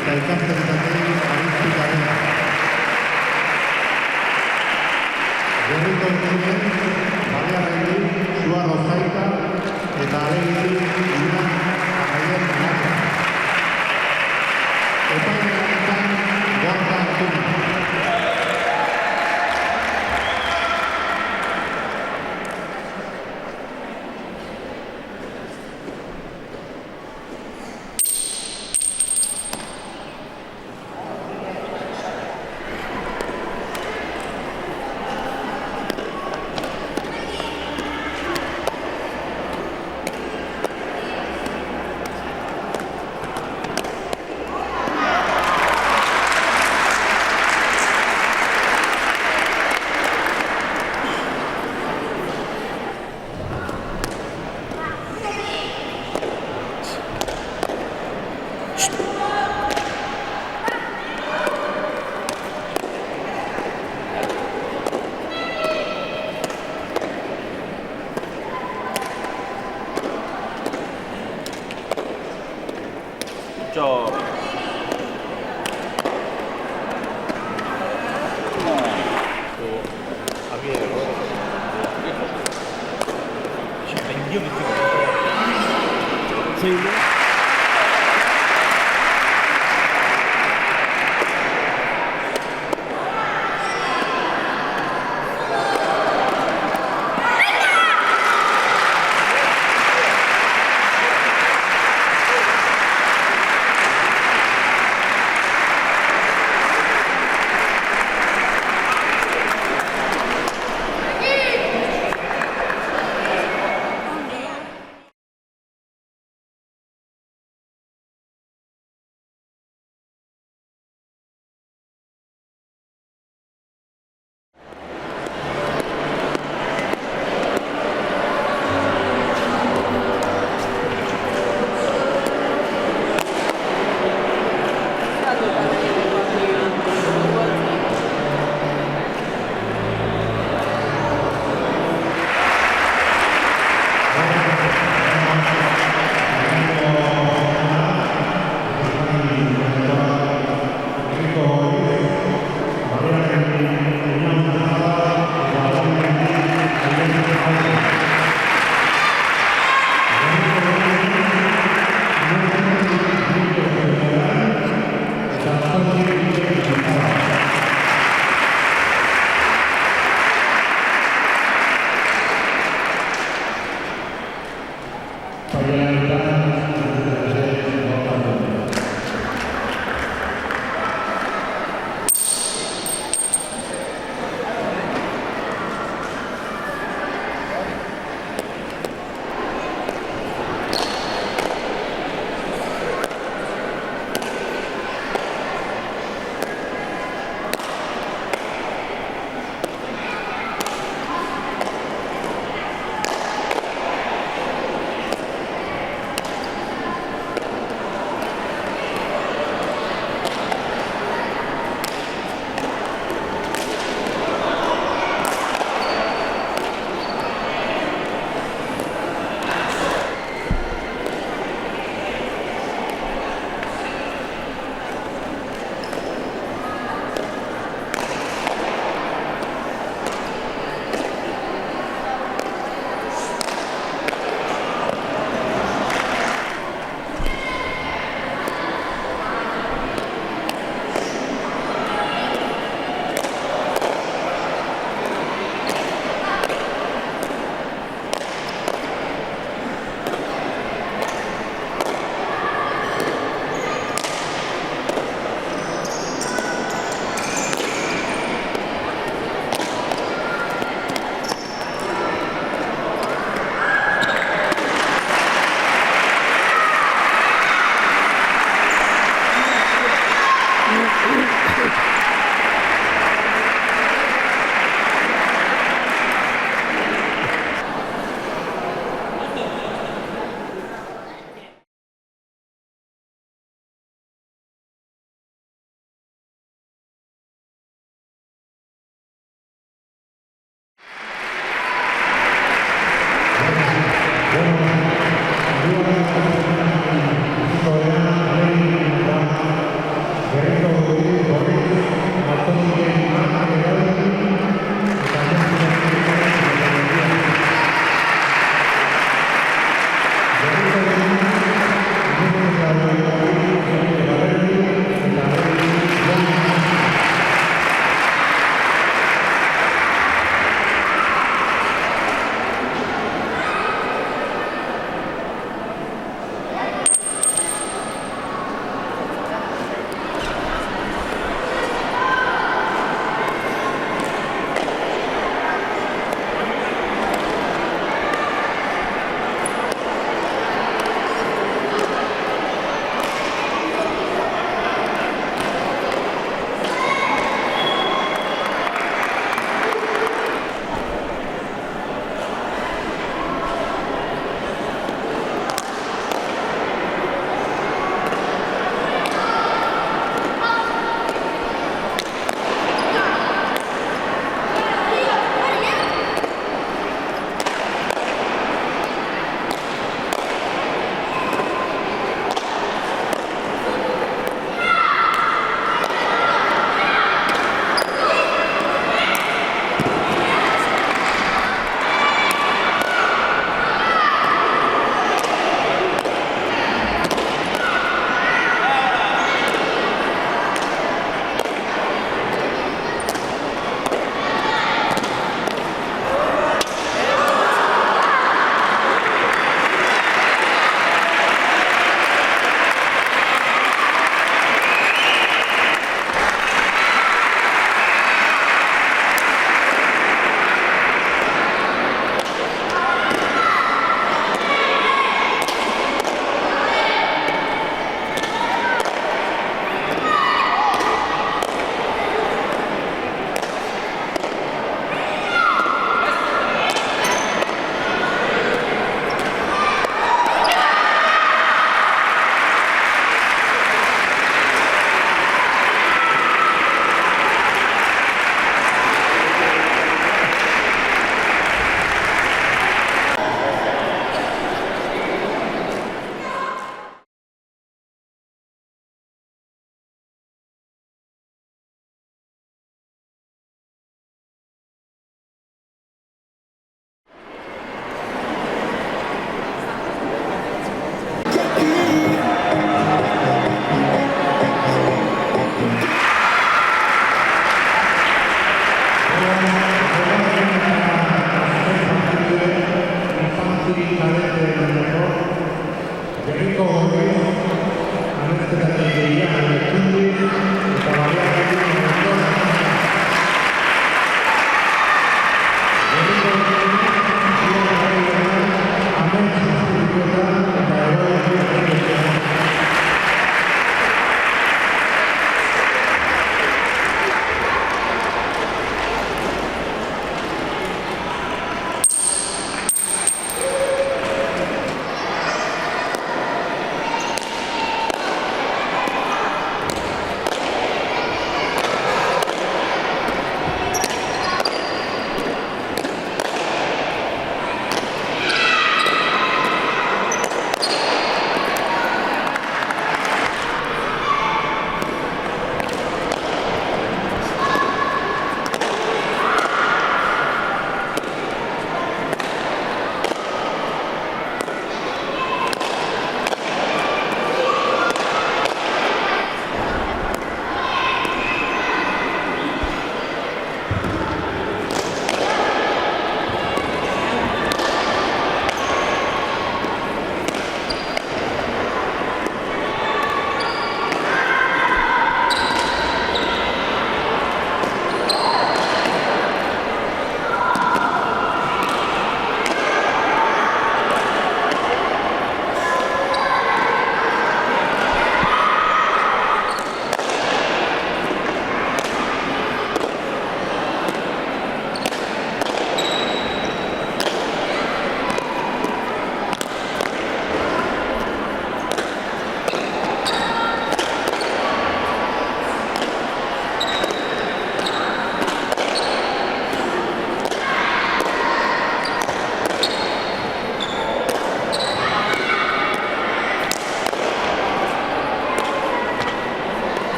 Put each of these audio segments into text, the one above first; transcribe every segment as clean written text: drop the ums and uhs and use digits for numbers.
eta ikasketetatik aritzu garela. Gerriko entzinen, Balearrendi, Suarro Zaita eta Alegiri Iran Agaien Nata. Epailean Gorka Tuna. 저 가게에서 지금 냉기어 느낌 없어요.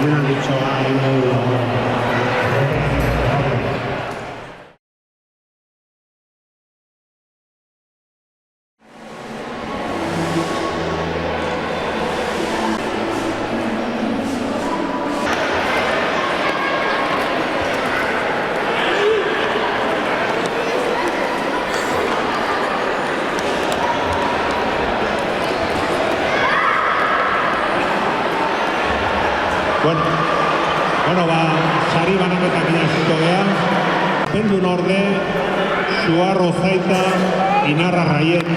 omenalditxoa egingo du. Bueno, sari banaketak inaziko geha. Pendun orde, Suarro Zaita, Inarra Raiet.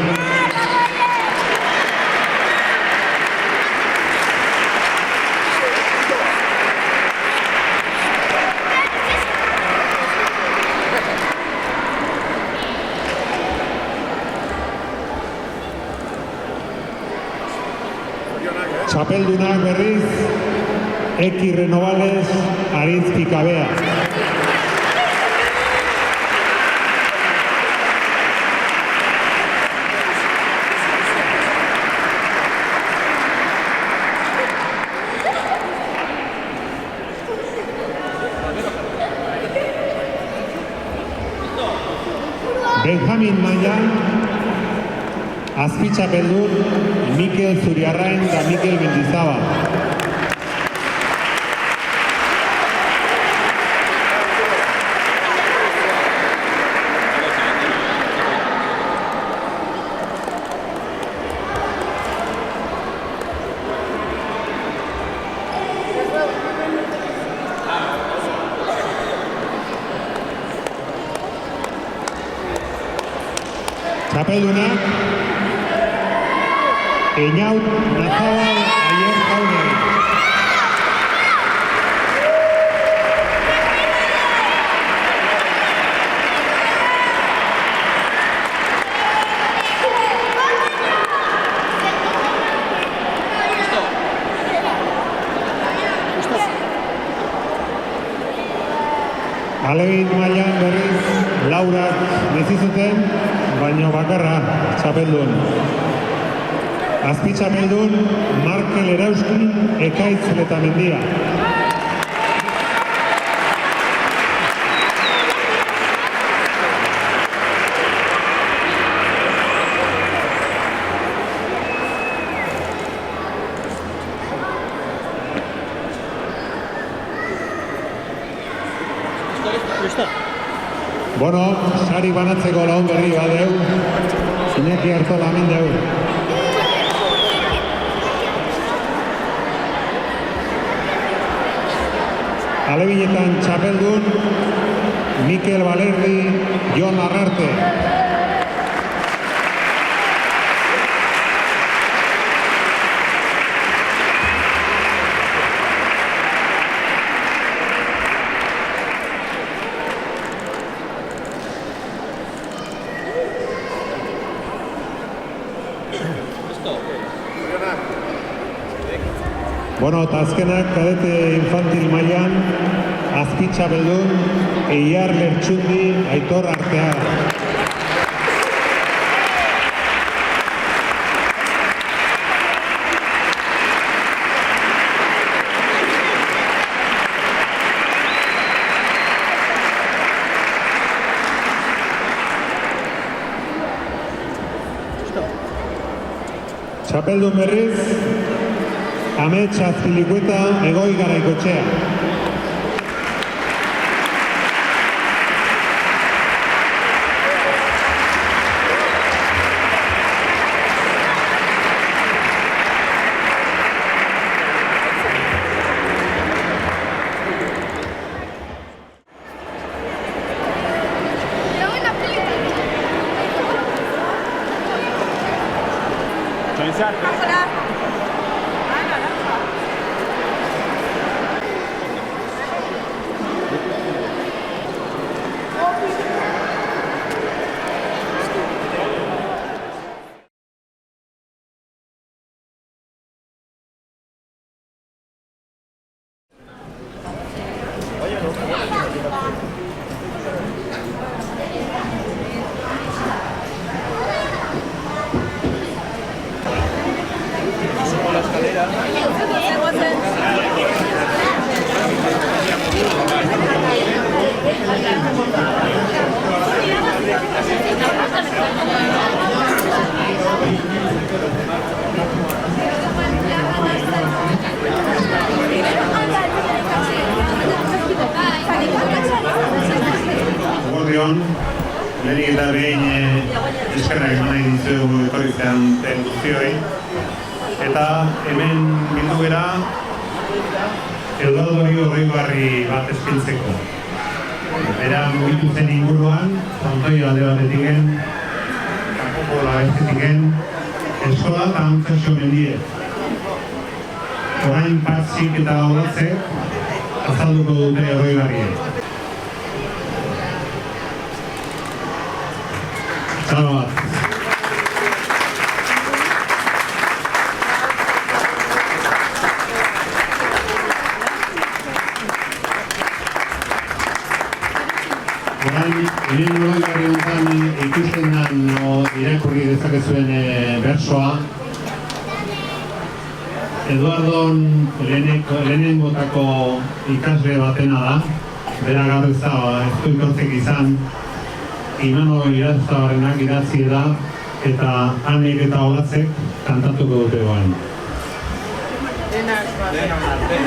Txapeldunak berriz, Eki Renovales, Arizki Kabea. Benjamin Mailan, azpitxapeldun, Mikel Zuriarrain da Mikel Mendizabal. Txapeldunak, Einaut Nazabal Aier Jaunari. Alegin mailan berriz Laurak nezizuten, baina bakarra txapeldun. Azpitxapeldun Markel Erauski, Ekaitz Letamendia. Bueno, sari banatzeko lagun berri badeu, Iñaki Artola hemen deu. Alebinetan txapeldun, Mikel Balerdi, Jon Arrarte. Bueno, eta azkenak kadete infantil mailan, azpitxapeldun, Eiar Lertxundi, Aitor Arteaga. Txapeldun berriz, Amets Azpilikueta, Egoi Garaikotxea. lehenik eta behin eskerrak eman nahi dizuegu etorri zean guztioi. Eta hemen bildu gara Eduardo Oroibarri bat espiltzeko. Bera mugitu zen inguruan, Santoio alde batetiken, kanpoko labestetiken, eskola eta antzasio mendie. Orain patzik eta horatze azalduko dute Oroibarriek. Salamat. Orain, Oroibarri honetan ikusten den irakurri dezakezuen bersoa. Eduardon lehenengotako ikasle batena da. Bera gaur ez du ikortzek izan. Imanol Irazabarrenak idatzi da eta Anek eta Olatzek kantatuko dute goan.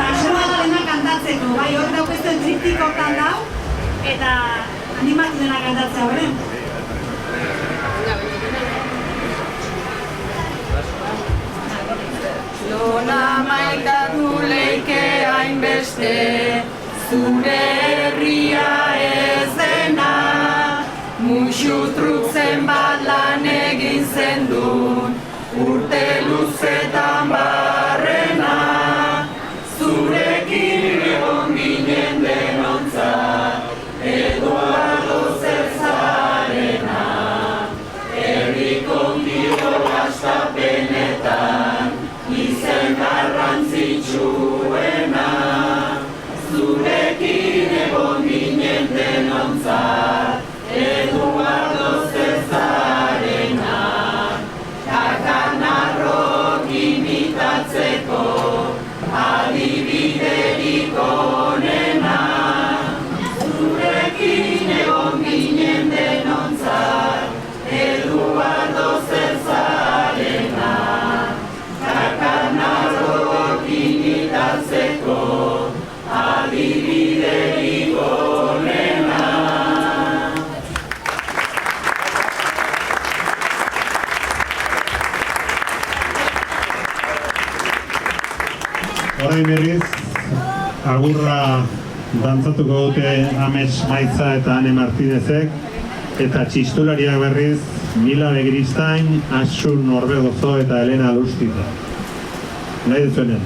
Asmoa da dena kantatzeko, bai, hor daukezen triptikotan dau, eta animatu dena kantatzea, bere? Lona maitatu leike hainbeste, zure herria ez dena, muxu trukzen bat lan egin zendun, urte luzetan barrena, zurekin egon ginen denontzat, Eduardo Zezarena, herriko kirol hastapenetan, izen garrantzitsuena, zurekin egon ginen denontzat, Eduardo Zezarena, kakanarrok imitatzeko, adibiderik onena, zurekin egon ginen denontzat, Eduardo Zezarena, kakanarrok imitatzeko, adibiderik onena. Orain berriz, agurra dantzatuko dute Ames Maitza eta Ane Martinezek, eta txistulariak berriz Mila Begristain, Asun Norbegozo eta Elena Lustita. Nahi duzuenen.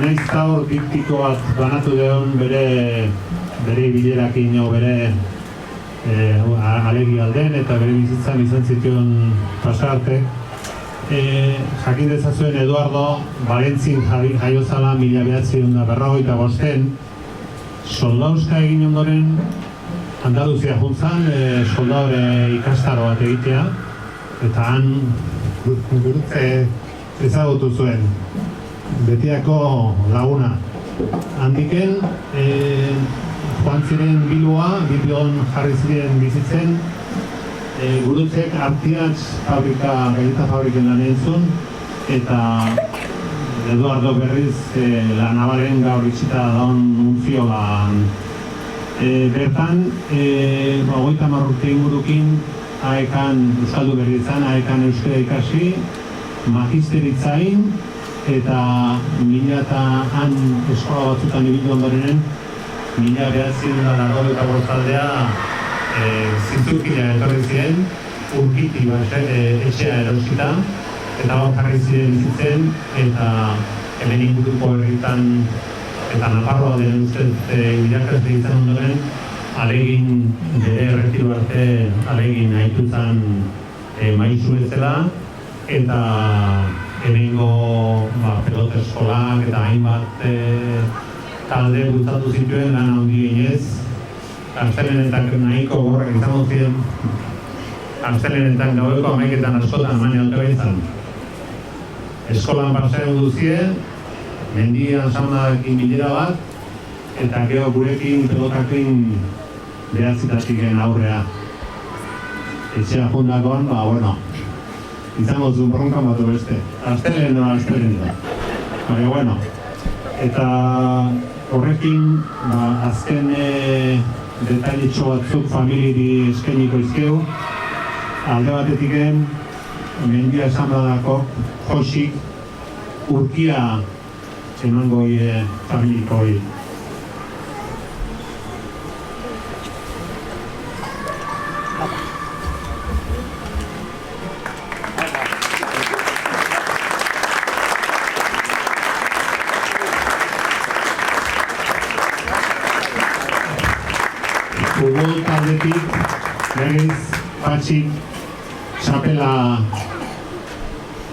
Naiz eta hor diktiko bat banatu deun bere bilerakin bere alegi alden eta bere bizitzan izan zituen pasarte. jakin dezazuen Eduardo Valentzin jaio zala 1945 soldauzka egin ondoren Andaluzia juntzan soldaure ikastaro bat egitea eta han gurutze ezagutu zuen betiako laguna handiken joan ziren Bilbon jarri ziren bizitzen gurutzek Artiatz galleta fabriken lan entzun eta Eduardo berriz La Navaren gaur itxita daun unfiolan bertan 30 urte ingurukin AEKan euskaldu berri izan, AEKan euskara ikasi magisteritzain eta 2000an eskola batzutan ibili ondorenen 1985 zintzurkina etorri ziren, Urkiti etxea erosita, eta hor jarri ziren bizitzen, eta hemen inguruko herritan eta Nafarroa den ustez irakasle izan ondoren, alegin bere erretiru arte alegin nahitu zen maizu ezela, eta hemengo pelota eskolak eta hainbat talde bultzatu zituen lan handi ginez. Artzelenetan nahiko gorrak izango ziren, artzelenetan gaueko 11etan askotan mani altoa izan. Eskolan pasaren duzien, mendian saunadekin bilera bat, eta gero gurekin pelotakin behatzitatiken aurrea. Etxea jundakoan, izango zuen bronkan batu beste. Artzelena. Baina, eta horrekin, azken detailitxo batzuk familiari eskeniko izkeu. Alde batetiken, mendia esanbradako Josik urkia emango familiko hori. Futbol taldetik, berriz, Patxik, txapela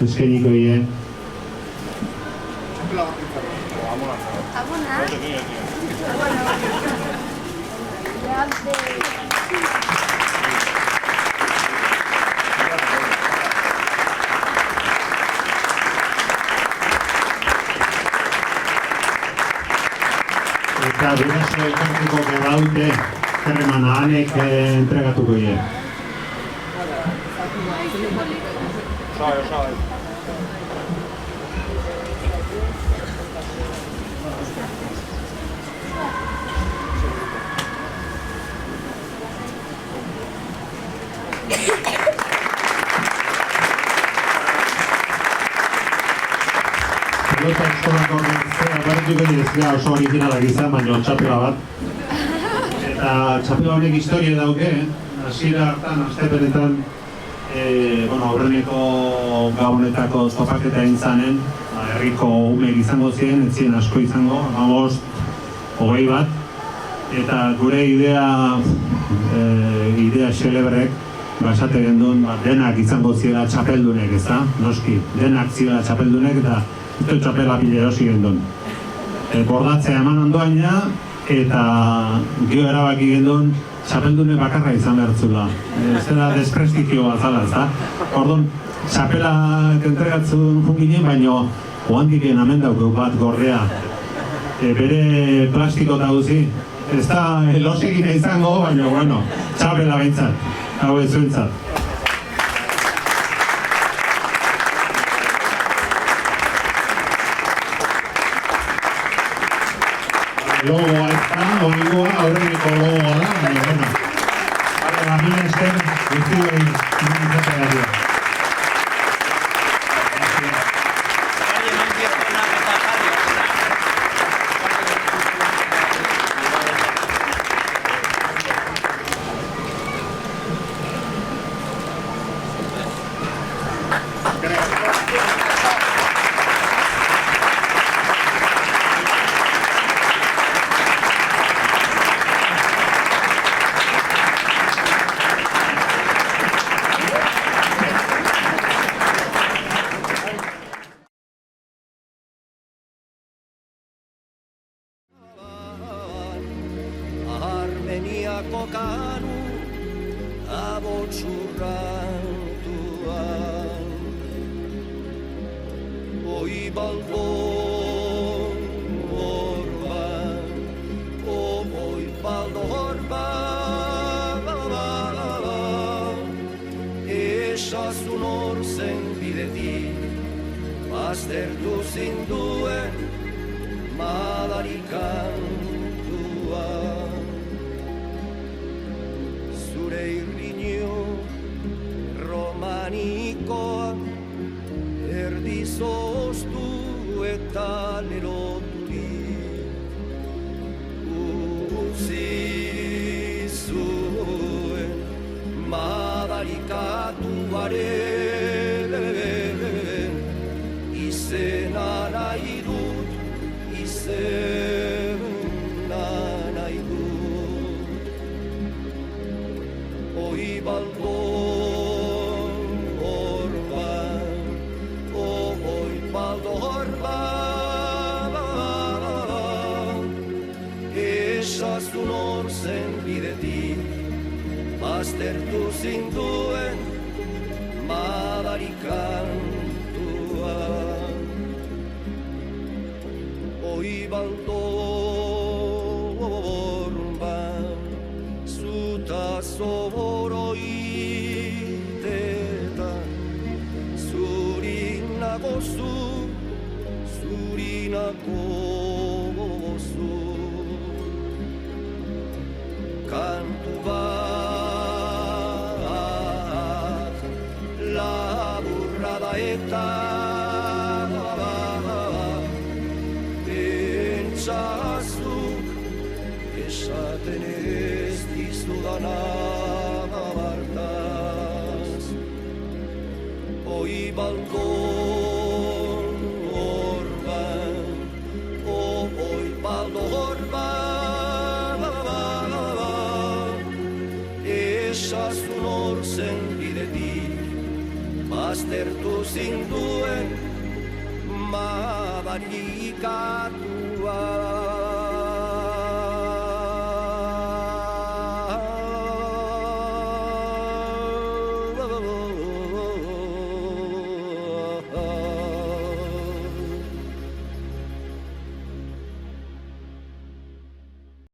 eskeniko hie. Eta guraso elkarteko gerraute zerremana hanek entregatuko hie. Pelota eskolako berrituko direzia oso originalak izan, baina txapela bat. Eta txapela honek historia dauke, hasiera hartan, astepenetan, aurreneko gabonetako topaketa egin zanen, herriko umeek izango ziren, ez ziren asko izango, 20 bat, eta gure idea xelebrek, esate gendun, denak izango zirela txapeldunek, ez da? Noski, denak zirela txapeldunek, eta ito txapela pila erosi gendun. Bordatzea eman ondoaina, eta gio erabaki gendun, txapeldune bakarra izan behartzula. Ez dela desprestizio bat zala, ez da? Orduan, txapelak entregatzen junginen, baina ohandikien amen daukeu bat gorrea. Bere plastiko eta guzi. Ez da losekina izango, baina, txapela behintzat. Hau ez zuentzat. Logoa ez da, horigoa, aurreneko logoa da, baina, mila esker, guztioi izatea. Itxako kanu abotxurratuan. Oi baldon horban, oi baldon horban, esazun hor zen bidetik, baztertu zinduen madarikantua. Zure irriño romanikoa erdi zoztu eta leloturik utzi zuen madarikatuaren izena nahi dut, izena nahi dut. Oi baldon horban, oi baldon horban, esazun hor zen bidetik, baztertu zinduen madarikantua. Oi baldon horban, zuta zoboroitetan, zuri nagozu, zuri nagozu. Kantu bat laburra da eta pentsazuk esaten ez dizudana bartaz. Oi baldon horban, oi baldon horban, esazun hor zen bidetik, baztertu zinduen madarikatua.